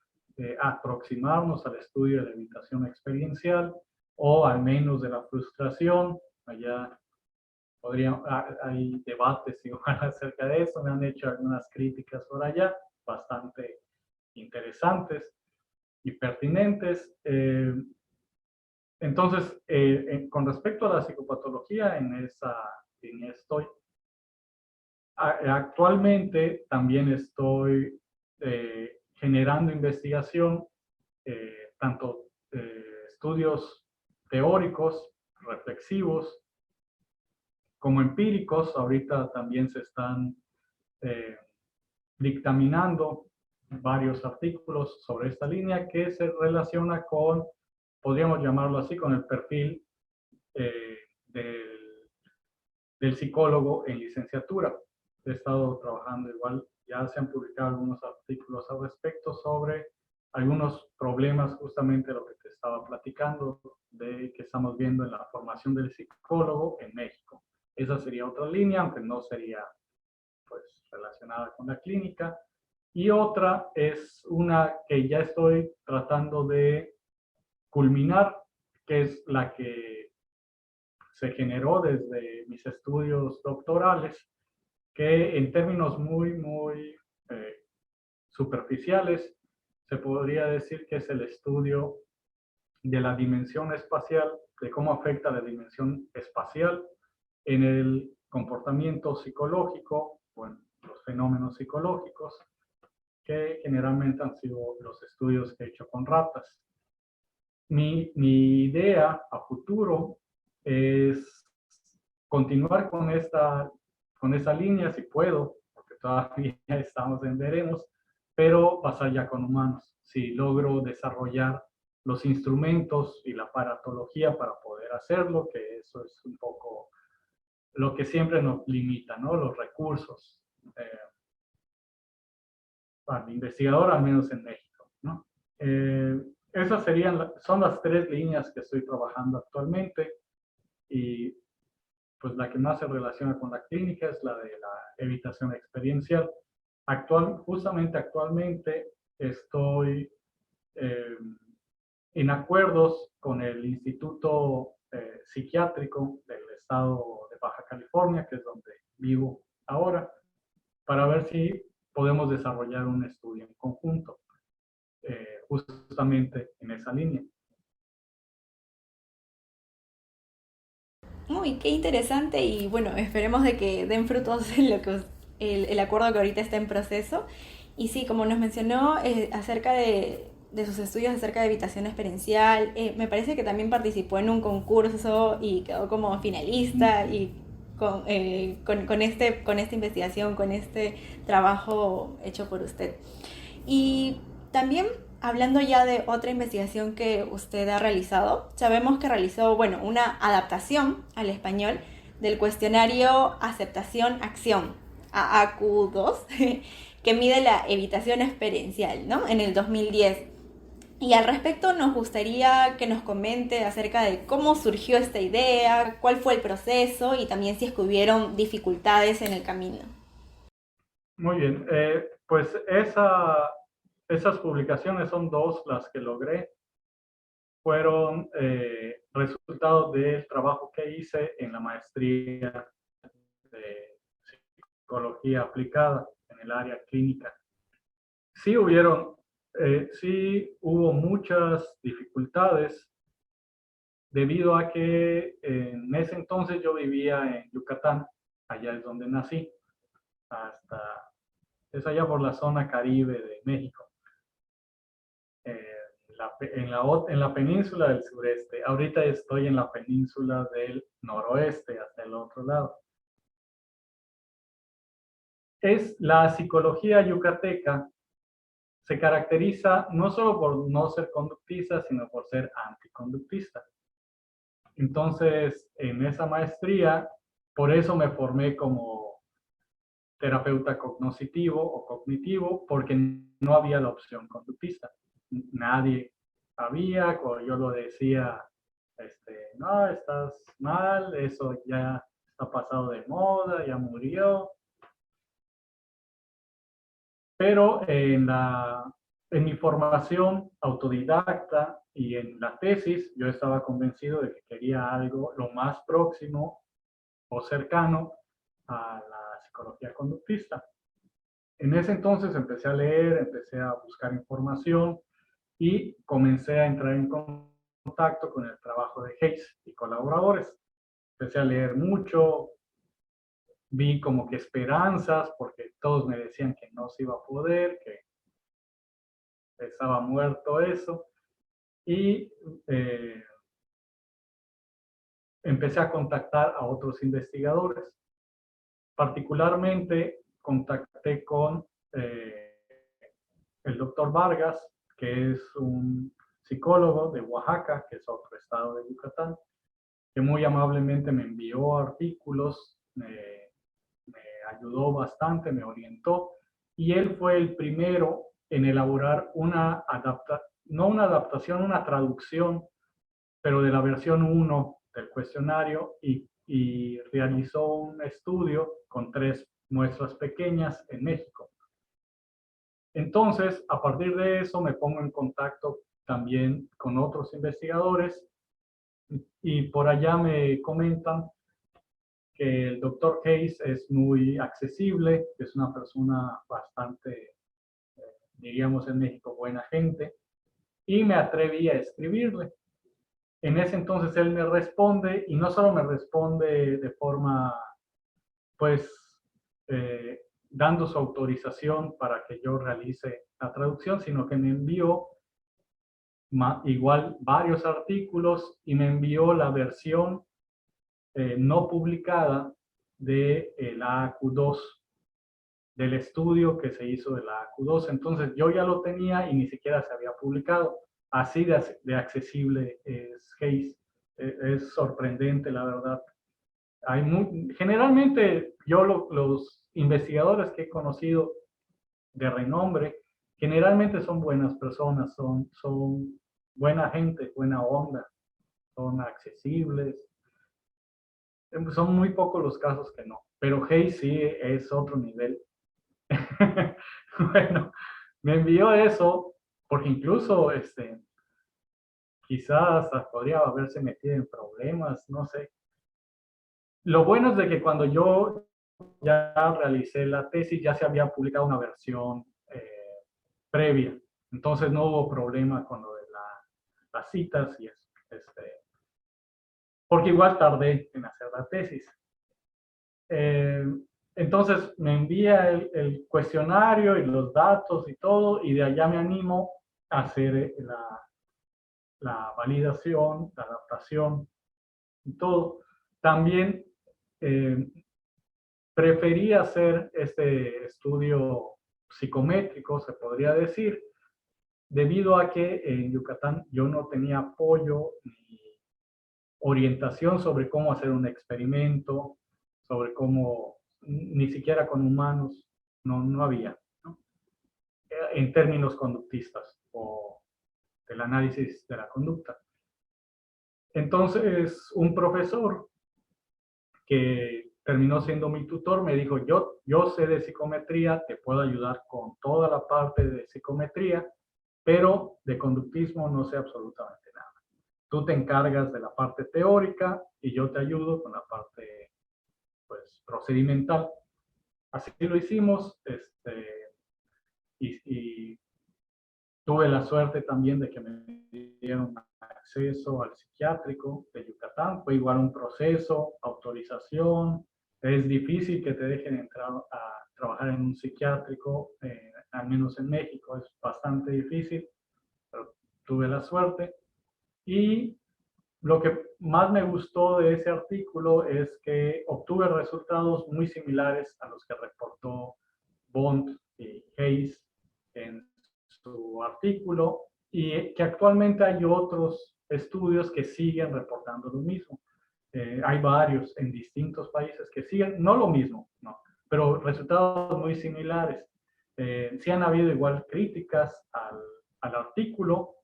S2: aproximarnos al estudio de la evitación experiencial o al menos de la frustración. Allá hay debates igual acerca de eso, me han hecho algunas críticas por allá, bastante interesantes y pertinentes. Entonces, con respecto a la psicopatología, en estoy. Actualmente también estoy generando investigación, tanto estudios teóricos, reflexivos, como empíricos. Ahorita también se están eh, dictaminando varios artículos sobre esta línea que se relaciona con, podríamos llamarlo así, con el perfil eh, del psicólogo en licenciatura. He estado trabajando igual, ya se han publicado algunos artículos al respecto sobre algunos problemas, justamente lo que te estaba platicando, de que estamos viendo en la formación del psicólogo en México. Esa sería otra línea, aunque no sería pues relacionada con la clínica. Y otra es una que ya estoy tratando de culminar, que es la que se generó desde mis estudios doctorales, que en términos muy superficiales se podría decir que es el estudio de la dimensión espacial, de cómo afecta la dimensión espacial en el comportamiento psicológico o en los fenómenos psicológicos, que generalmente han sido los estudios que he hecho con ratas. Mi idea a futuro es continuar con esa línea, si puedo, porque todavía estamos en veremos, pero pasar ya con humanos. Si logro desarrollar los instrumentos y la aparatología para poder hacerlo, que eso es un poco lo que siempre nos limita, ¿no? Los recursos para el investigador, al menos en México, ¿no? Esas son las tres líneas que estoy trabajando actualmente, y pues la que más se relaciona con la clínica es la de la evitación experiencial. Justamente actualmente estoy en acuerdos con el Instituto Psiquiátrico del Estado de Baja California, que es donde vivo ahora, para ver si podemos desarrollar un estudio en conjunto, justamente en esa línea.
S1: Uy, qué interesante y bueno, esperemos de que den frutos en lo que el acuerdo que ahorita está en proceso. Y sí, como nos mencionó acerca de sus estudios acerca de evitación experiencial, me parece que también participó en un concurso y quedó como finalista y con esta investigación, con este trabajo hecho por usted. Y también hablando ya de otra investigación que usted ha realizado, sabemos que realizó, bueno, una adaptación al español del cuestionario Aceptación-Acción, AAQ2, que mide la evitación experiencial, ¿no? En el 2010. Y al respecto nos gustaría que nos comente acerca de cómo surgió esta idea, cuál fue el proceso y también si es que hubieron dificultades en el camino.
S2: Muy bien, pues esas publicaciones son dos las que logré. Fueron resultados del trabajo que hice en la maestría de psicología aplicada en el área clínica. Sí sí hubo muchas dificultades debido a que en ese entonces yo vivía en Yucatán, allá es donde nací, es allá por la zona Caribe de México, en la península del sureste. Ahorita estoy en la península del noroeste, hasta el otro lado. La psicología yucateca se caracteriza no solo por no ser conductista, sino por ser anticonductista. Entonces, en esa maestría, por eso me formé como terapeuta cognoscitivo o cognitivo, porque no había la opción conductista. Nadie había, cuando yo lo decía, no, estás mal, eso ya está pasado de moda, ya murió. Pero en mi formación autodidacta y en la tesis, yo estaba convencido de que quería algo lo más próximo o cercano a la psicología conductista. En ese entonces empecé a leer, empecé a buscar información y comencé a entrar en contacto con el trabajo de Hayes y colaboradores. Empecé a leer mucho, vi como que esperanzas, porque todos me decían que no se iba a poder, que estaba muerto eso, y empecé a contactar a otros investigadores. Particularmente contacté con el doctor Vargas, que es un psicólogo de Oaxaca, que es otro estado de Yucatán, que muy amablemente me envió artículos, me ayudó bastante, me orientó, y él fue el primero en elaborar no una adaptación, una traducción, pero de la versión 1 del cuestionario, y realizó un estudio con 3 muestras pequeñas en México. Entonces, a partir de eso me pongo en contacto también con otros investigadores y por allá me comentan que el doctor Hayes es muy accesible, es una persona bastante, diríamos en México, buena gente, y me atreví a escribirle. En ese entonces él me responde, y no solo me responde de forma, pues, dando su autorización para que yo realice la traducción, sino que me envió igual varios artículos y me envió la versión no publicada de la AQ2, del estudio que se hizo de la AQ2. Entonces yo ya lo tenía y ni siquiera se había publicado. Así de accesible es Hayes. Es sorprendente, la verdad. Generalmente los investigadores que he conocido de renombre, generalmente son buenas personas, son buena gente, buena onda, son accesibles. Son muy pocos los casos que no, pero Hayes sí es otro nivel. Bueno, me envió eso porque incluso quizás hasta podría haberse metido en problemas, no sé. Lo bueno es de que cuando yo ya realicé la tesis ya se había publicado una versión previa, entonces no hubo problema con lo de las citas y eso, porque igual tardé en hacer la tesis. Entonces me envía el cuestionario y los datos y todo, y de allá me animo a hacer la validación, la adaptación y todo. También preferí hacer este estudio psicométrico, se podría decir, debido a que en Yucatán yo no tenía apoyo ni orientación sobre cómo hacer un experimento, sobre cómo, ni siquiera con humanos, no había, ¿no? En términos conductistas o del análisis de la conducta. Entonces, un profesor que terminó siendo mi tutor me dijo, yo sé de psicometría, te puedo ayudar con toda la parte de psicometría, pero de conductismo no sé absolutamente nada. Tú te encargas de la parte teórica y yo te ayudo con la parte, pues, procedimental. Así lo hicimos, y tuve la suerte también de que me dieron acceso al psiquiátrico de Yucatán. Fue igual un proceso, autorización. Es difícil que te dejen entrar a trabajar en un psiquiátrico, al menos en México, es bastante difícil, pero tuve la suerte. Y lo que más me gustó de ese artículo es que obtuve resultados muy similares a los que reportó Bond y Hayes en su artículo, y que actualmente hay otros estudios que siguen reportando lo mismo. Hay varios en distintos países que siguen, no lo mismo, no, pero resultados muy similares. Sí han habido igual críticas al artículo,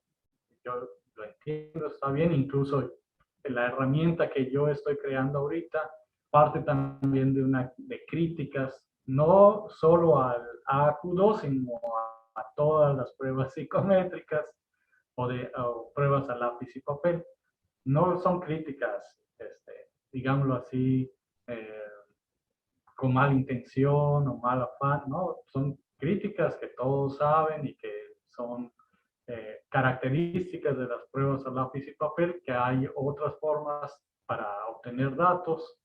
S2: yo lo entiendo, está bien, incluso la herramienta que yo estoy creando ahorita parte también de críticas, no solo al AQ2, sino a todas las pruebas psicométricas o pruebas a lápiz y papel. No son críticas, digámoslo así, con mala intención o mal afán, no, son críticas que todos saben y que son características de las pruebas a lápiz y papel, que hay otras formas para obtener datos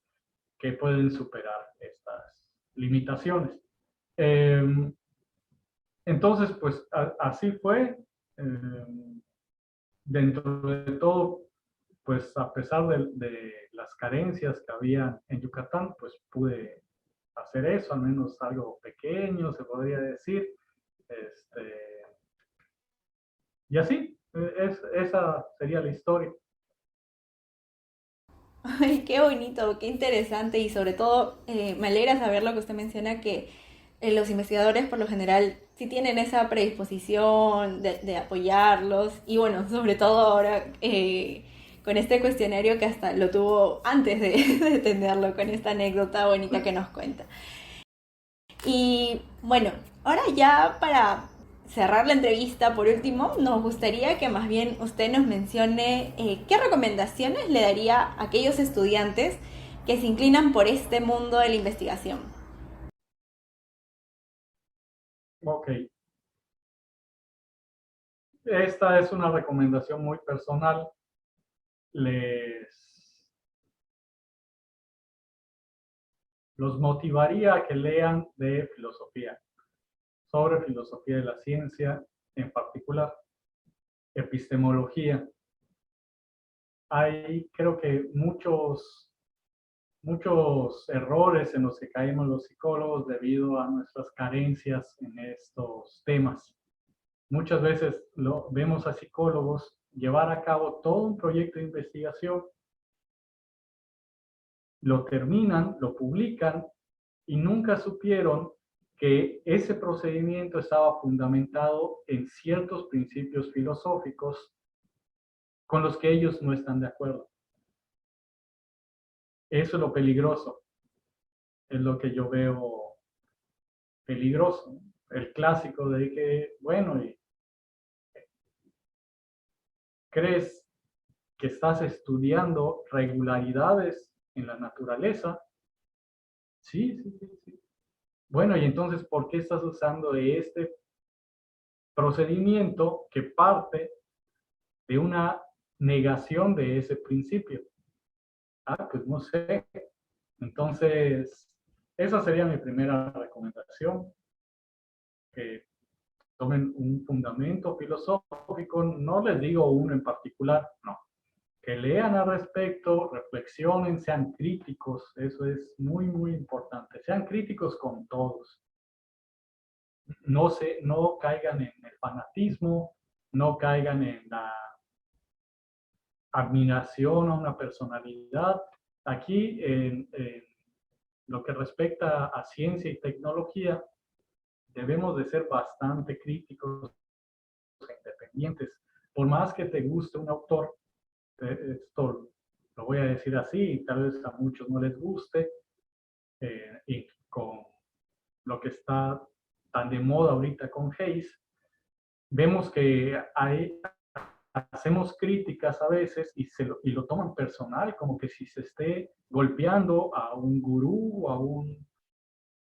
S2: que pueden superar estas limitaciones. Entonces, pues así fue. Dentro de todo, pues a pesar de las carencias que había en Yucatán, pues pude hacer eso, al menos algo pequeño, se podría decir. Y así, esa sería la historia.
S1: Ay, qué bonito, qué interesante y sobre todo me alegra saber lo que usted menciona, que los investigadores por lo general sí tienen esa predisposición de apoyarlos y bueno, sobre todo ahora con este cuestionario que hasta lo tuvo antes de tenerlo, con esta anécdota bonita que nos cuenta. Y bueno, ahora ya para cerrar la entrevista, por último, nos gustaría que más bien usted nos mencione qué recomendaciones le daría a aquellos estudiantes que se inclinan por este mundo de la investigación.
S2: Ok, esta es una recomendación muy personal. Les los motivaría a que lean de filosofía, sobre filosofía de la ciencia, en particular epistemología. Hay creo que muchos errores en los que caemos los psicólogos debido a nuestras carencias en estos temas. Muchas veces vemos a psicólogos llevar a cabo todo un proyecto de investigación, lo terminan, lo publican y nunca supieron que ese procedimiento estaba fundamentado en ciertos principios filosóficos con los que ellos no están de acuerdo. Eso es lo peligroso, es lo que yo veo peligroso. El clásico de que, bueno, crees que estás estudiando regularidades en la naturaleza. Sí, sí, sí, sí. Bueno, y entonces, ¿por qué estás usando este procedimiento que parte de una negación de ese principio? Ah, pues no sé. Entonces, esa sería mi primera recomendación, que tomen un fundamento filosófico, no les digo uno en particular, no, que lean al respecto, reflexionen, sean críticos, eso es muy, muy importante, sean críticos con todos, no caigan en el fanatismo, no caigan en la admiración a una personalidad. Aquí, en lo que respecta a ciencia y tecnología, debemos de ser bastante críticos e independientes. Por más que te guste un autor, esto lo voy a decir así, y tal vez a muchos no les guste, y con lo que está tan de moda ahorita con Hayes, vemos que hacemos críticas a veces y lo toman personal, como que si se esté golpeando a un gurú o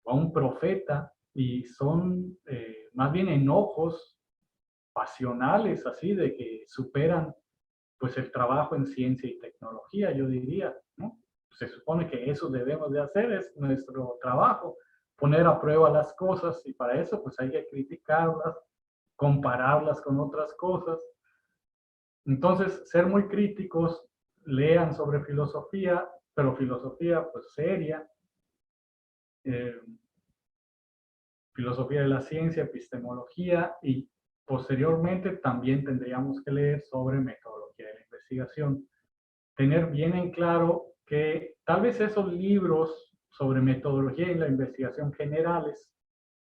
S2: a un profeta, y son más bien enojos pasionales, así, de que superan pues el trabajo en ciencia y tecnología, yo diría, ¿no? Se supone que eso debemos de hacer, es nuestro trabajo, poner a prueba las cosas, y para eso pues hay que criticarlas, compararlas con otras cosas. Entonces, ser muy críticos, lean sobre filosofía, pero filosofía pues seria, eh, filosofía de la ciencia, epistemología, y posteriormente también tendríamos que leer sobre metodología de la investigación. Tener bien en claro que tal vez esos libros sobre metodología y la investigación generales,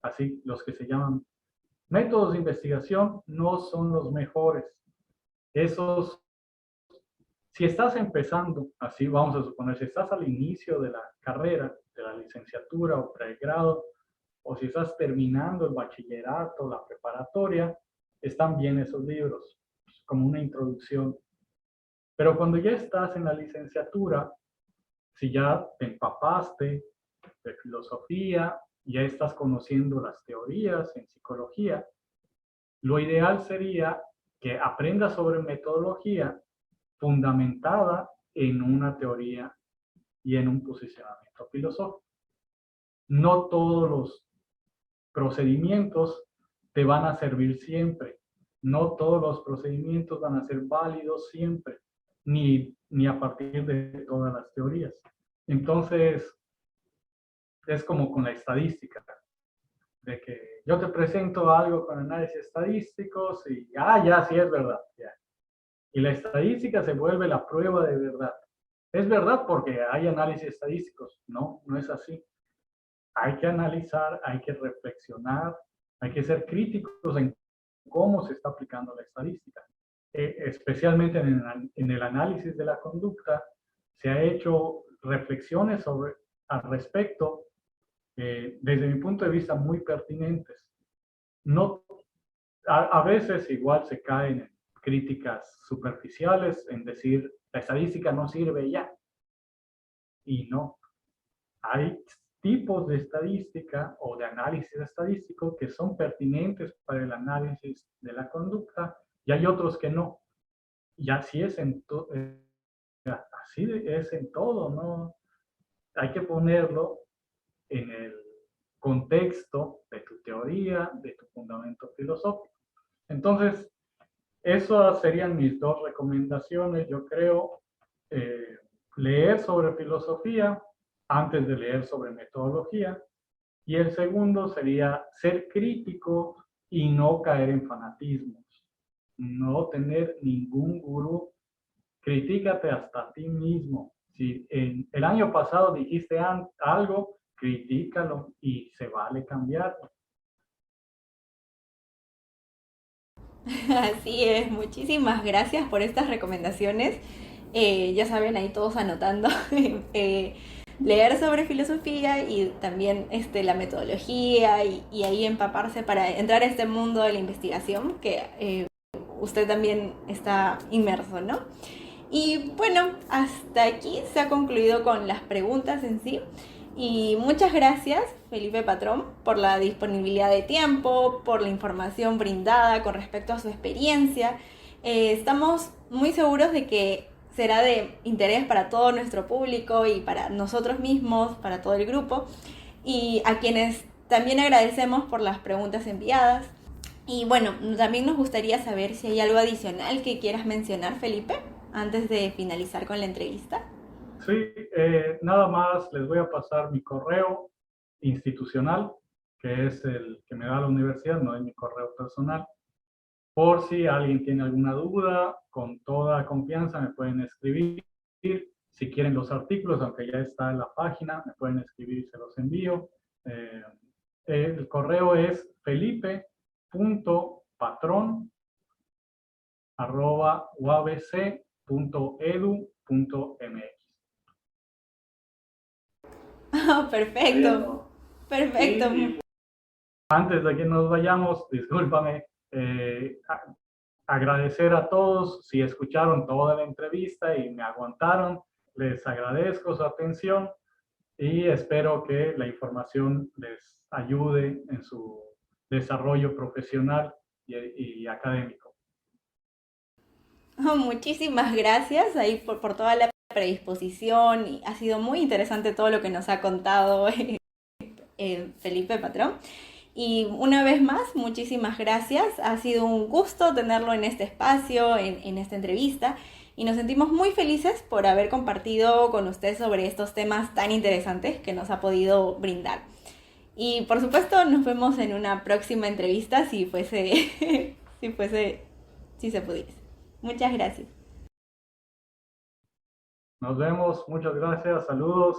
S2: así los que se llaman métodos de investigación, no son los mejores. Esos, si estás empezando, así vamos a suponer, si estás al inicio de la carrera, de la licenciatura o pregrado, o si estás terminando el bachillerato, la preparatoria, están bien esos libros, como una introducción. Pero cuando ya estás en la licenciatura, si ya te empapaste de filosofía, ya estás conociendo las teorías en psicología, lo ideal sería que aprendas sobre metodología fundamentada en una teoría y en un posicionamiento filosófico. No todos los procedimientos te van a servir siempre. No todos los procedimientos van a ser válidos siempre, ni a partir de todas las teorías. Entonces, es como con la estadística, de que yo te presento algo con análisis estadísticos y, ya, sí es verdad. Ya. Y la estadística se vuelve la prueba de verdad. Es verdad porque hay análisis estadísticos. No, no es así. Hay que analizar, hay que reflexionar, hay que ser críticos en cómo se está aplicando la estadística. Especialmente en el análisis de la conducta, se ha hecho reflexiones al respecto desde mi punto de vista, muy pertinentes. No, a veces igual se caen en críticas superficiales, en decir, la estadística no sirve ya. Y no, hay tipos de estadística o de análisis estadístico que son pertinentes para el análisis de la conducta y hay otros que no. Y así es así es en todo, ¿no? Hay que ponerlo en el contexto de tu teoría, de tu fundamento filosófico. Entonces, esas serían mis dos recomendaciones. Yo creo leer sobre filosofía antes de leer sobre metodología. Y el segundo sería ser crítico y no caer en fanatismos. No tener ningún gurú. Critícate hasta a ti mismo. Si el año pasado dijiste algo, critícalo y se vale cambiarlo.
S1: Así es, muchísimas gracias por estas recomendaciones. Ya saben, ahí todos anotando. Leer sobre filosofía y también la metodología y ahí empaparse para entrar a este mundo de la investigación que usted también está inmerso, ¿no? Y bueno, hasta aquí se ha concluido con las preguntas en sí. Y muchas gracias, Felipe Patrón, por la disponibilidad de tiempo, por la información brindada con respecto a su experiencia. Estamos muy seguros de que será de interés para todo nuestro público y para nosotros mismos, para todo el grupo. Y a quienes también agradecemos por las preguntas enviadas. Y bueno, también nos gustaría saber si hay algo adicional que quieras mencionar, Felipe, antes de finalizar con la entrevista.
S2: Sí, nada más les voy a pasar mi correo institucional, que es el que me da la universidad, no es mi correo personal. Por si alguien tiene alguna duda, con toda confianza me pueden escribir. Si quieren los artículos, aunque ya está en la página, me pueden escribir y se los envío. El correo es felipe.patron@uabc.edu.mx.
S1: Oh, perfecto, perfecto.
S2: Antes de que nos vayamos, discúlpame, agradecer a todos si escucharon toda la entrevista y me aguantaron. Les agradezco su atención y espero que la información les ayude en su desarrollo profesional y académico.
S1: Oh, muchísimas gracias ahí por toda la predisposición y ha sido muy interesante todo lo que nos ha contado Felipe Patrón. Y una vez más, muchísimas gracias. Ha sido un gusto tenerlo en este espacio, en esta entrevista. Y nos sentimos muy felices por haber compartido con usted sobre estos temas tan interesantes que nos ha podido brindar. Y por supuesto, nos vemos en una próxima entrevista si se pudiese. Muchas gracias.
S2: Nos vemos, muchas gracias, saludos.